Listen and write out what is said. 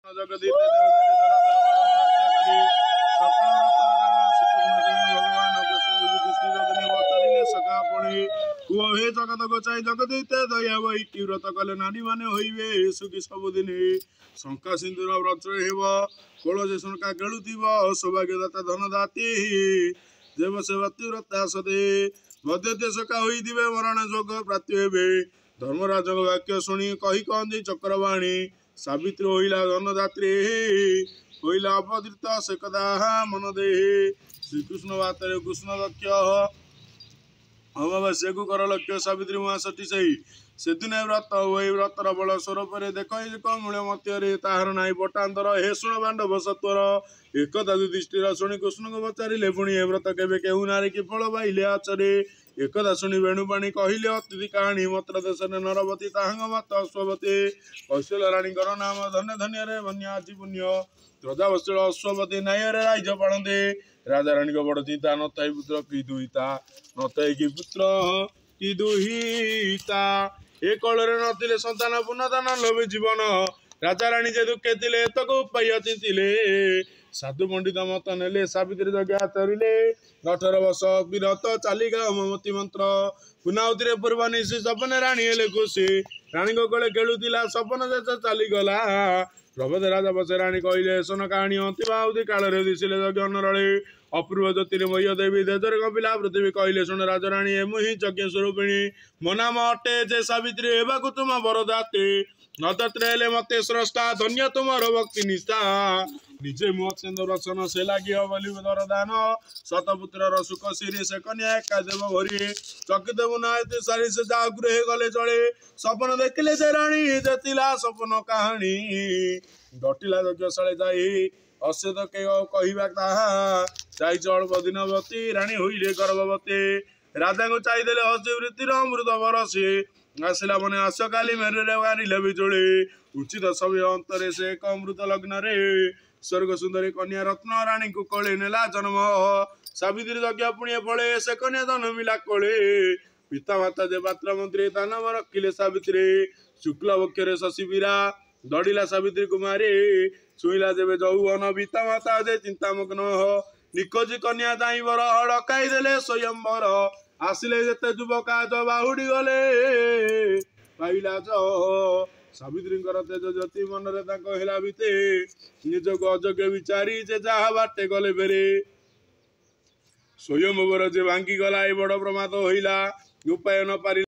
जगदीते देवदारी धरा धर्म रक्षा करी सकल रत्न भगवान कृष्ण युधिष्ठिर बतरिले सखा पड़े कुह हे जगत गोचाई जगदीते दया वही कि व्रत कले नारी माने होइबे सुखी सबुदिने शंका सिंधुर व्रत हेब कोल जे शंका केलुथिब सौभाग्यदाता धनदाती देव सेवती व्रता सदे मध्य सखा होइदिबे मरण जोग प्राप्ति हेबे धर्मराज वाक्य शुणी कही कहती चक्रवाणी सावित्री होइला धनदात्री होइला अपदृत से कदा मन दे श्रीकृष्ण बातरे कृष्ण लक्ष्य अमावास्या को कर लक्ष्य सावित्री महासठी सही से दिन व्रत वही व्रतर बल स्वरूप देख मूल्य मध्य ताहार नाई पटांतर हे शुण बांडव सत्वर एकता युधिष्ठिर शुणी कृष्ण को पचारे पुणी ए व्रत केवे केहू नारी कि फल पाइले आचरे एकदा शुणी वेणुपाणी कहले अतिथि कहानी मत्र देश नरवती ताहांग मत अश्वती कौशल राणी नाम धन्य धन्य रे वन्याची पुण्य त्रजा वत्सल अश्वती नायर राज्य पाणते राजा राणी को बड़ चिंता नथाई पुत्र कि दुहिता नथाई कि पुत्र कि दुहिता ए कଳରେ नथिले संतान पुनदान लोभे जीवन राजा राणी जे दुखे थिले तक उपाय चिंतिले साधु पंडित मत नेले सावित्री जज्ञा चरिले 18 वर्ष विरत चालिगा ममती मंत्र पुनाउतिर पूर्वानी से सपन राणी हेले खुशी राणी को कोले खेलुला सपन देश चलीगला प्रभुद राजा बसे राणी कहले सोन कहानी अंतिमावधि काल दिशिले यज्ञ नरळे अपूर्व ज्योतिर्मय देवी देजर कपिला पृथ्वी कहले शुण राजराणी ए मुहि यज्ञ स्वरूपिणी मो नाम अटे जे सावित्री हेबाकु तुम वरदाते नदत्रे हेले मते स्रष्टा धन्य तुमर भक्ति निष्ठा निजे मोचंद रचन से लागी बलि वरदान शतपुत्र सुख सिरे से कन्या एका देव भरी चकित मुनायती सारी से जा गृह गले चले सपन देखिले से राणी जतिला सपन कहानी घटिला यज्ञशाले जाई अश्वेत के कहवा ताहा चाई अल्प दिनवती राणी होइले गर्भवती राजा को चाहिए हसी वृत्तिर अमृत बरसी आसला मने आस काली मेरे गारिले बिजुली उचित सब अंतरे से एक अमृत लग्न रे स्वर्ग सुंदरी कन्या रत्न राणी को कले नेला जन्म सावित्री यज्ञ पुण्य फले से कन्या धन मिला कले पिता माता जे पात्र मंत्री दानव रखिले सावित्री शुक्ल पक्षरे शशिबीरा दड़िला सावित्री कुमारी छुईला जेबे जौवन पिता माता जे चिंतामग्न निकोजी कन्या दाई बर हड़काई देले स्वयंवर आसिले जेते युवका बाहुड़ी गले पाइला जो सावित्री तेज ज्योति मन हेला बीते निज को अयोग्य विचारी जे जहा बाटे गले बेरे स्वयंवर जे भांगी गला ए बड़ प्रमाद होइला उपाय न पारि।